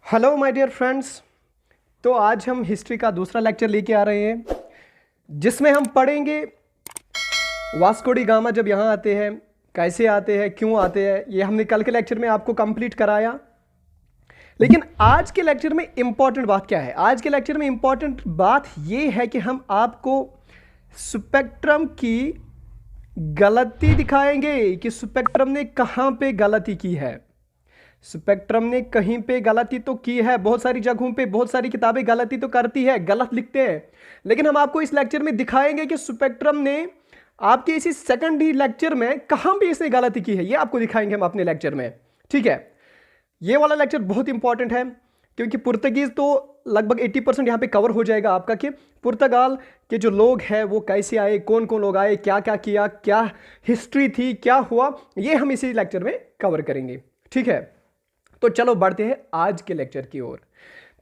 Hello my dear friends. तो आज हम हिस्ट्री का दूसरा लेक्चर लेके आ रहे हैं जिसमें हम पढ़ेंगे वास्को डी गामा जब यहाँ आते हैं, कैसे आते हैं, क्यों आते हैं। ये हमने कल के लेक्चर में आपको कंप्लीट कराया। लेकिन आज के लेक्चर में इंपॉर्टेंट बात क्या है? आज के लेक्चर में इंपॉर्टेंट बात ये है कि हम आपको स्पेक्ट्रम की गलती दिखाएंगे कि स्पेक्ट्रम ने कहाँ पे गलती की है। स्पेक्ट्रम ने कहीं पे गलती तो की है, बहुत सारी जगहों पे बहुत सारी किताबें गलती तो करती है, गलत लिखते हैं। लेकिन हम आपको इस लेक्चर में दिखाएंगे कि स्पेक्ट्रम ने आपके इसी सेकंड ही लेक्चर में कहां पे इसने गलती की है, ये आपको दिखाएंगे हम अपने लेक्चर में। ठीक है, ये वाला लेक्चर बहुत इंपॉर्टेंट है क्योंकि पुर्तगीज तो लगभग 80% यहां पे कवर हो जाएगा आपका कि पुर्तगाल के जो लोग हैं वो कैसे आए, कौन कौन लोग आए, क्या क्या किया, क्या हिस्ट्री थी, क्या हुआ, ये हम इसी लेक्चर में कवर करेंगे। ठीक है, तो चलो बढ़ते हैं आज के लेक्चर की ओर।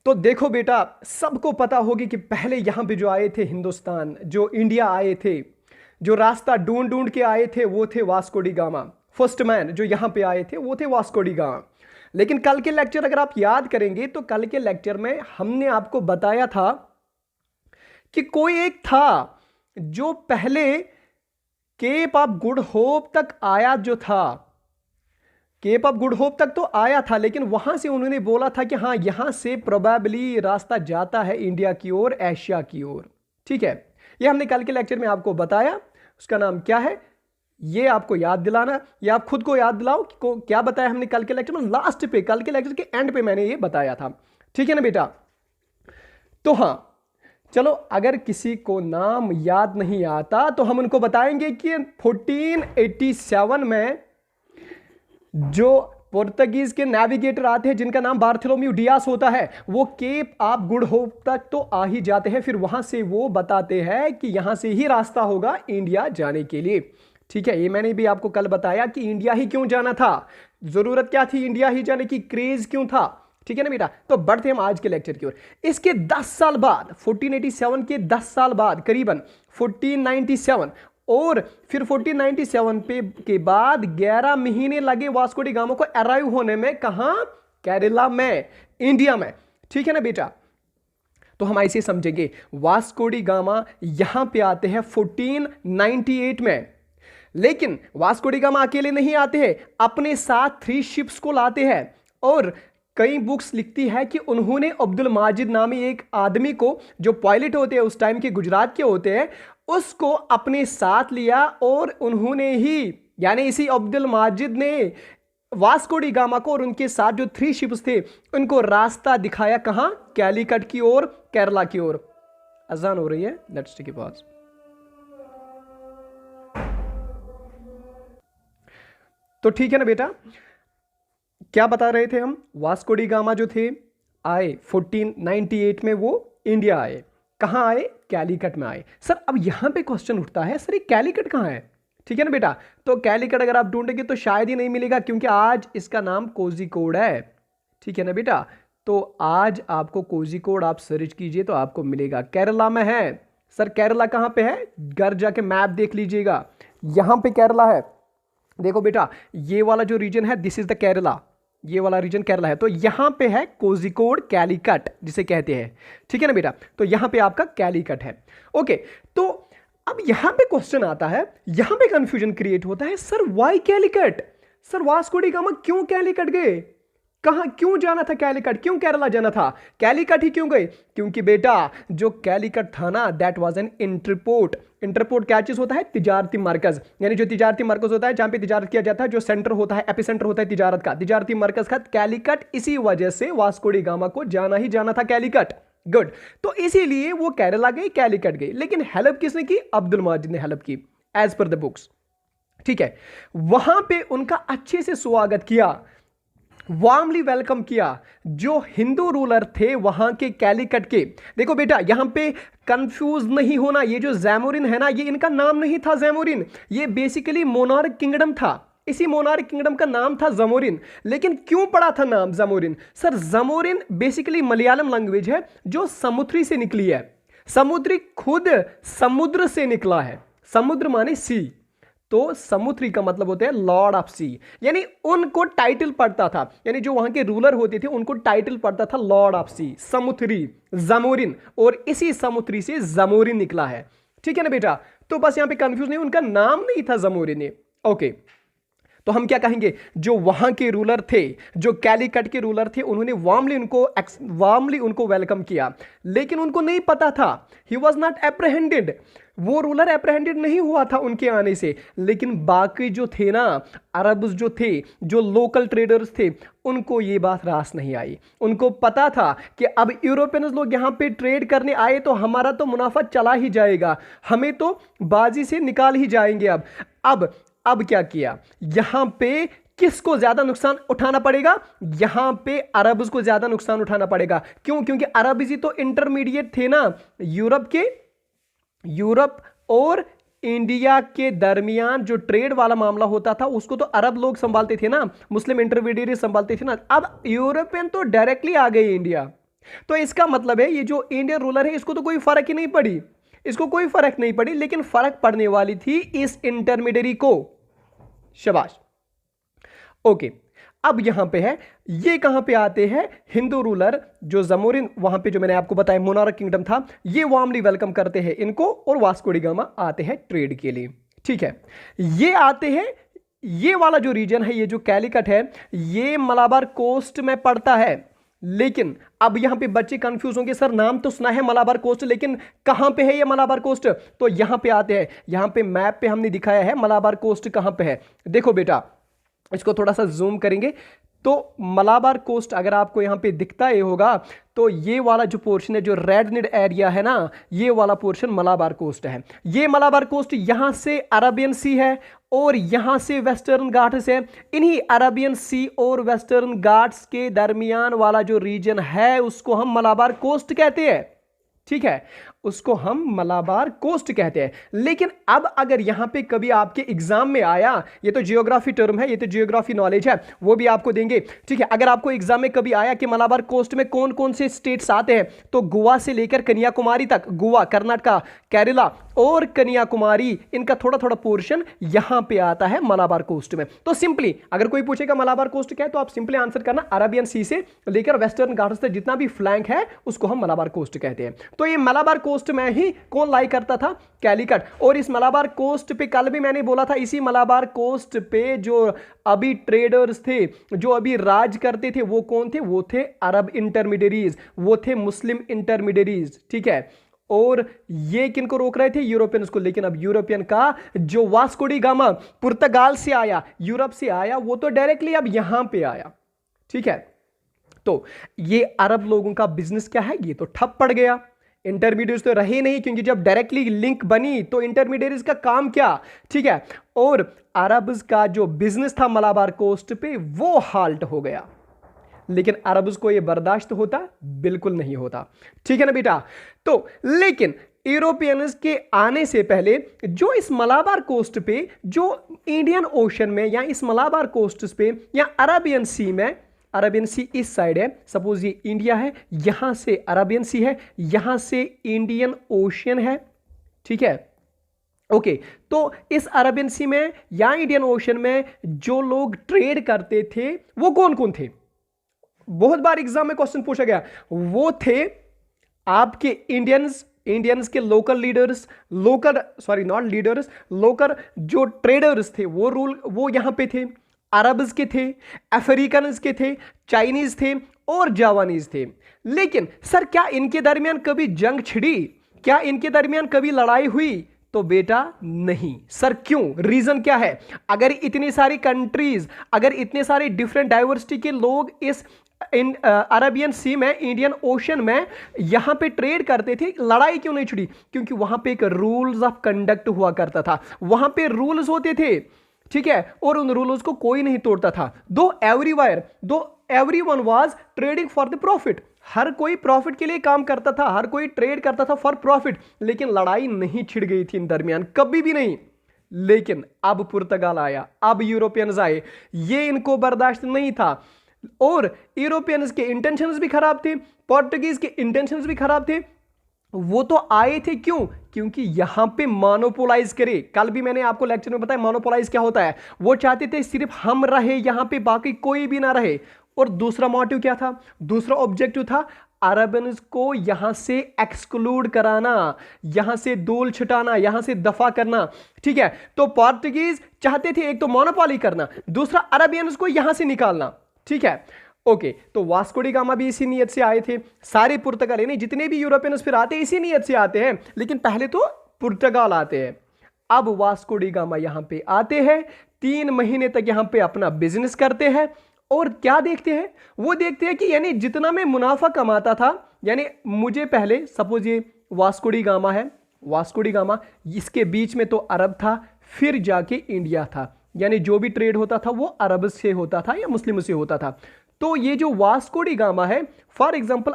तो देखो बेटा, सबको पता होगी कि पहले यहां पे जो आए थे हिंदुस्तान, जो इंडिया आए थे, जो रास्ता ढूंढ ढूंढ के आए थे वो थे Vasco D gamma. First man जो यहां पे आए थे वो थे वास्को डी गामा। लेकिन कल के लेक्चर अगर आप याद करेंगे तो कल के लेक्चर में हमने आपको बताया था कि कोई एक था जो पहले केप ऑफ गुड होप तक आया, जो था केप ऑफ गुड होप तक तो आया था, लेकिन वहां से उन्होंने बोला था कि हाँ यहां से प्रोबेबली रास्ता जाता है इंडिया की ओर, एशिया की ओर। ठीक है, ये हमने कल के लेक्चर में आपको बताया। उसका नाम क्या है ये आपको याद दिलाना, या आप खुद को याद दिलाओ कि क्या बताया हमने कल के लेक्चर में। लास्ट पे, कल के लेक्चर के एंड पे मैंने ये बताया था। ठीक है ना बेटा? तो हाँ, चलो अगर किसी को नाम याद नहीं आता तो हम उनको बताएंगे कि 1487 में जो पुर्तगीज के नेविगेटर आते हैं जिनका नाम बार्थोलोम्यू डियास होता है, वो केप ऑफ गुड होप तक तो आ ही जाते हैं। फिर वहां से वो बताते हैं कि यहां से ही रास्ता होगा इंडिया जाने के लिए। ठीक है, ये मैंने भी आपको कल बताया कि इंडिया ही क्यों जाना था, जरूरत क्या थी इंडिया ही जाने की, क्रेज क्यों था। ठीक है ना बेटा? तो बढ़ते हम आज के लेक्चर की ओर। इसके 10 साल बाद, 1487 के 10 साल बाद, करीबन 1497 और फिर 1497 के बाद 11 महीने लगे वास्को डी गामा को अराइव होने में। कहां? केरला में, इंडिया में। ठीक है ना बेटा? तो हम ऐसे समझेंगे, वास्को डी गामा यहां पे आते हैं 1498 में। लेकिन वास्को डी गामा अकेले नहीं आते हैं, अपने साथ 3 शिप्स को लाते हैं। और कई बुक्स लिखती है कि उन्होंने अब्दुल माजिद नामी एक आदमी को, जो पायलट होते हैं उस टाइम के, गुजरात के होते हैं, उसको अपने साथ लिया और उन्होंने ही, यानी इसी अब्दुल माजिद ने वास्को डी गामा को और उनके साथ जो 3 शिप्स थे उनको रास्ता दिखाया। कहां? कैलीकट की ओर, केरला की ओर। अजान हो रही है, लेट्स टेक अ पॉज। तो ठीक है ना बेटा, क्या बता रहे थे हम? वास्को डी गामा जो थे आए 1498 में, वो इंडिया आए। कहां आए? कैलीकट में आए। सर अब यहां पे क्वेश्चन उठता है, सर ये कैलीकट कहां है? ठीक है ना बेटा? तो कैलीकट अगर आप ढूंढेंगे तो शायद ही नहीं मिलेगा क्योंकि आज इसका नाम कोझिकोड है। ठीक है ना बेटा? तो आज आपको कोझिकोड आप सर्च कीजिए तो आपको मिलेगा, केरला में है। सर केरला कहां पे है? घर जाके मैप देख लीजिएगा, यहां पे केरला है। देखो बेटा, ये वाला जो रीजन है दिस इज द केरला, ये वाला रीजन केरला है। तो यहां पे है कोझिकोड, कैलीकट जिसे कहते हैं। ठीक है ना बेटा? तो यहां पे आपका कैलीकट है। ओके, तो अब यहां पे क्वेश्चन आता है, यहां पे कंफ्यूजन क्रिएट होता है, sir why Calicut? Sir Vasco D gamma क्यों कैलीकट गए? कहां क्यों जाना था कैलीकट? क्यों केरला जाना था? कैलीकट ही क्यों गए? क्योंकि बेटा जो कैलीकट था ना, that was an interport. Interport क्या चीज होता है? तिजारती मरकज, यानी जो तिजारती मरकज होता है जहां पे तिजारत किया जाता है, जो सेंटर होता है, एपिसेंटर होता है तिजारत का, तिजारती मरकज का कैलीकट। इसी वजह से वास्को डी गामा को जाना ही जाना था कैलीकट। गुड, तो इसीलिए वो केरला गए, कैलीकट गए। लेकिन हेल्प किसने की? अब्दुल माजिद ने हेल्प की, एज पर द बुक्स। ठीक है, वहां पे उनका अच्छे से स्वागत किया, वार्मली वेलकम किया जो हिंदू रूलर थे वहां के कैलीकट के। देखो बेटा, यहां पे कंफ्यूज नहीं होना, ये जो जैमोरिन है ना, ये इनका नाम नहीं था जैमोरिन, ये बेसिकली मोनार्क किंगडम था। इसी मोनार्क किंगडम का नाम था जमोरिन। लेकिन क्यों पड़ा था नाम Zamorin? Sir Zamorin basically Malayalam language है जो समुद्री से निकली है। समुद्री खुद समुद्र से निकला है, समुद्र माने सी। तो समुद्री का मतलब होता है लॉर्ड ऑफ सी, यानी उनको टाइटल पड़ता था, यानी जो वहां के रूलर होते थे उनको टाइटल पड़ता था लॉर्ड ऑफ सी, समुद्री, जमोरिन, और इसी समुद्री से जमोरिन निकला है। ठीक है ना बेटा, तो बस यहां पे कंफ्यूज नहीं, उनका नाम नहीं था जमोरिन। ओके, तो हम क्या कहेंगे, जो वहां के रूलर थे, जो कैलीकट के रूलर थे, उन्होंने वार्मली उनको वेलकम किया, लेकिन उनको नहीं पता था, ही वॉज नॉट एप्रहेंडेड, वो रूलर एप्रहेंडेड नहीं हुआ था उनके आने से। लेकिन बाकी जो थे ना, अरब्स जो थे, जो लोकल ट्रेडर्स थे, उनको ये बात रास नहीं आई। उनको पता था कि अब यूरोपियंस लोग यहां पे ट्रेड करने आए तो हमारा तो मुनाफा चला ही जाएगा, हमें तो बाजी से निकाल ही जाएंगे। अब क्या किया, यहां पे किसको ज्यादा नुकसान उठाना पड़ेगा, यहां पे अरब्स को ज्यादा नुकसान उठाना पड़ेगा। क्यों? क्योंकि अरब्स ही तो इंटरमीडिएट थे ना, यूरोप और इंडिया के दरमियान जो ट्रेड वाला मामला होता था उसको तो अरब लोग संभालते थे ना, मुस्लिम इंटरमीडिएट संभालते थे ना। अब यूरोपियन तो डायरेक्टली आ गए इंडिया, तो इसका मतलब है ये जो इंडियन रूलर है इसको तो कोई फर्क ही नहीं पड़ी, इसको कोई फर्क नहीं पड़ी, लेकिन फर्क पड़ने वाली थी इस इंटरमीडिएट को। शाबाश। ओके, अब यहां पे है, ये कहां पे आते हैं, हिंदू रूलर जो जमोरिन, वहां पे जो मैंने आपको बताया मोनार्क किंगडम था, ये वार्मली वेलकम करते हैं इनको, और वास्को डी गामा आते हैं ट्रेड के लिए। ठीक है, ये आते हैं, ये वाला जो रीजन है, ये जो कैलीकट है, ये मलाबार कोस्ट में पड़ता है। लेकिन अब यहां पे बच्चे कंफ्यूज होंगे, सर नाम तो सुना है मलाबार कोस्ट, लेकिन कहां पे है ये मलाबार कोस्ट? तो यहां पे आते हैं, यहां पे मैप पे हमने दिखाया है मलाबार कोस्ट कहां पे है। देखो बेटा, इसको थोड़ा सा जूम करेंगे तो मलाबार कोस्ट अगर आपको यहां पे दिखता ही होगा, तो ये वाला जो पोर्शन है, जो रेड एरिया है ना, ये वाला पोर्शन मलाबार कोस्ट है। ये मलाबार कोस्ट यहां से अरबियन सी है और यहां से वेस्टर्न घाट्स है। इन्हीं अरबियन सी और वेस्टर्न घाट्स के दरमियान वाला जो रीजन है उसको हम मलाबार कोस्ट कहते हैं। ठीक है, उसको हम मलाबार कोस्ट कहते हैं। लेकिन अब अगर यहां पे कभी आपके एग्जाम में आया, ये तो जियोग्राफी टर्म है, ये तो जियोग्राफी नॉलेज है, वो भी आपको देंगे। ठीक है, अगर आपको एग्जाम में कभी आया कि मलाबार कोस्ट में कौन कौन से स्टेट्स आते हैं, तो गोवा से लेकर कन्याकुमारी तक, गोवा, कर्नाटका, केरला और कन्याकुमारी, इनका थोड़ा थोड़ा पोर्शन यहां पे आता है मलाबार कोस्ट में। तो सिंपली अगर कोई पूछेगा मलाबार कोस्ट क्या है, तो आप सिंपली आंसर करना अरबियन सी से लेकर वेस्टर्न घाट्स तक जितना भी फ्लैंक है उसको हम मलाबार कोस्ट कहते हैं। तो ये मलाबार कोस्ट में ही कौन लाई करता था? कैलीकट। और इस मलाबार कोस्ट पे कल भी मैंने बोला था, इसी मलाबार कोस्ट पे जो अभी ट्रेडर्स थे, जो अभी राज करते थे, वो कौन थे? वो थे अरब इंटरमीडियरीज, वो थे मुस्लिम इंटरमीडियरीज। ठीक है, और ये किनको रोक रहे थे? यूरोपियंस को। लेकिन अब यूरोपियन का जो वास्को डी गामा पुर्तगाल से आया, यूरोप से आया, वो तो डायरेक्टली अब यहां पे आया। ठीक है, तो ये अरब लोगों का बिजनेस क्या है, ये तो ठप पड़ गया। इंटरमीडिएट्स तो रहे नहीं, क्योंकि जब डायरेक्टली लिंक बनी तो इंटरमीडिएट्स का काम क्या? ठीक है, और अरब्स का जो बिजनेस था मलाबार कोस्ट पे वो हाल्ट हो गया। लेकिन अरब्स को ये बर्दाश्त होता? बिल्कुल नहीं होता। ठीक है ना बेटा? तो लेकिन यूरोपियंस के आने से पहले जो इस मलाबार कोस्ट पे, जो इंडियन ओशन में या इस मलाबार कोस्ट पे या अरेबियन सी में, अरेबियन सी इस साइड है, सपोज ये इंडिया है, यहां से अरेबियन सी है, यहां से इंडियन ओशियन है। ठीक है, ओके, तो इस अरेबियन सी में या इंडियन ओशन में जो लोग ट्रेड करते थे वो कौन कौन थे? बहुत बार एग्जाम में क्वेश्चन पूछा गया। वो थे आपके इंडियंस के लोकल लीडर्स, लोकल जो ट्रेडर्स थे वो यहां पे थे, अरब्स के थे, अफ्रीकन्स के थे, चाइनीज थे और जावानीज थे। लेकिन सर क्या इनके दरमियान कभी जंग छिड़ी? क्या इनके दरमियान कभी लड़ाई हुई? तो बेटा नहीं। सर क्यों? रीजन क्या है? अगर इतनी सारी कंट्रीज, अगर इतने सारे डिफरेंट डाइवर्सिटी के लोग इस अरेबियन सी में, इंडियन ओशन में यहां पे ट्रेड करते थे, लड़ाई क्यों नहीं छिड़ी? क्योंकि वहां पे एक रूल्स ऑफ कंडक्ट हुआ करता था, वहां पे रूल्स होते थे। ठीक है, और उन रूल्स को कोई नहीं तोड़ता था। दो everyone was trading for the profit, हर कोई प्रॉफिट के लिए काम करता था, हर कोई ट्रेड करता था फॉर प्रॉफिट। लेकिन लड़ाई नहीं छिड़ गई थी इन दरमियान, कभी भी नहीं। लेकिन अब पुर्तगाल आया, अब यूरोपियंस आए, ये इनको बर्दाश्त नहीं था, और यूरोपियंस के इंटेंशंस भी खराब थे, पोर्टुगीज के इंटेंशंस भी खराब थे, वो तो आए थे, क्यों? क्योंकि यहां पे मोनोपोलाइज करे। कल भी मैंने आपको लेक्चर में बताया मोनोपोलाइज क्या होता है। वो चाहते थे सिर्फ हम रहे यहां पे, बाकी कोई भी ना रहे। और दूसरा मोटिव क्या था, दूसरा ऑब्जेक्टिव था अरबन्स को यहां से एक्सक्लूड कराना, यहां से धूल छुटाना, यहां से दफा करना। ठीक है, तो पोर्टुगीज चाहते थे एक तो मोनोपोली करना, दूसरा अरबियंस को यहां से निकालना। ठीक है, ओके, तो वास्को डी गामा भी इसी नीयत से आए थे। सारे पुर्तगाल यानी जितने भी यूरोपियंस फिर आते हैं इसी नीयत से आते हैं, लेकिन पहले तो पुर्तगाल आते हैं। अब वास्को डी गामा यहां पे आते हैं, 3 महीने तक यहां पे अपना बिजनेस करते हैं। और क्या देखते हैं, वो देखते हैं कि यानी जितना मैं मुनाफा कमाता था, यानी मुझे पहले सपोज ये वास्को डी गामा है, वास्को डी गामा, इसके बीच में तो अरब था, फिर जाके इंडिया था, यानी जो भी ट्रेड होता था वो अरब से होता था या मुस्लिम से होता था। तो ये जो वास्को डी गामा है, फॉर एग्जांपल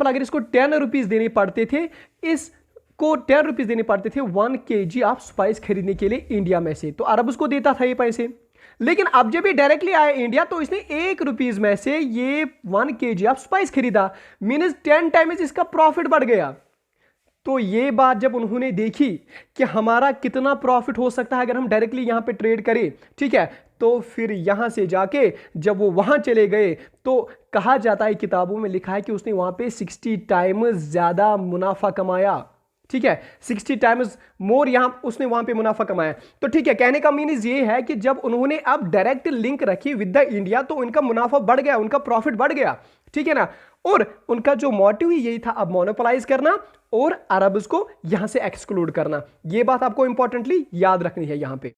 अगर इसको 10 रुपीज देने पड़ते थे, इसको 10 रुपीज देने पड़ते थे 1 kg ऑफ स्पाइस खरीदने के लिए इंडिया में से, तो अरब उसको देता था ये पैसे। लेकिन अब जब ये डायरेक्टली आया इंडिया तो इसने 1 रुपीज में से ये 1 kg ऑफ स्पाइस खरीदा, मीनस 10 टाइम्स इसका प्रॉफिट बढ़ गया। तो ये बात जब उन्होंने देखी कि हमारा कितना प्रॉफिट हो सकता है अगर हम डायरेक्टली यहां पे ट्रेड करें, ठीक है, तो फिर यहां से जाके जब वो वहां चले गए तो कहा जाता है, किताबों में लिखा है कि उसने वहां पे 60 टाइम्स ज्यादा मुनाफा कमाया। ठीक है, 60 टाइम्स मोर यहां उसने वहां पे मुनाफा कमाया। तो ठीक है, कहने का मीनिंग ये है कि जब उन्होंने अब डायरेक्ट लिंक रखी विद द इंडिया तो उनका मुनाफा बढ़ गया, उनका प्रॉफिट बढ़ गया। ठीक है ना, और उनका जो मोटिव ही यही था, अब मोनोपोलाइज करना और अरब्स को यहां से एक्सक्लूड करना। यह बात आपको इंपॉर्टेंटली याद रखनी है यहां पे।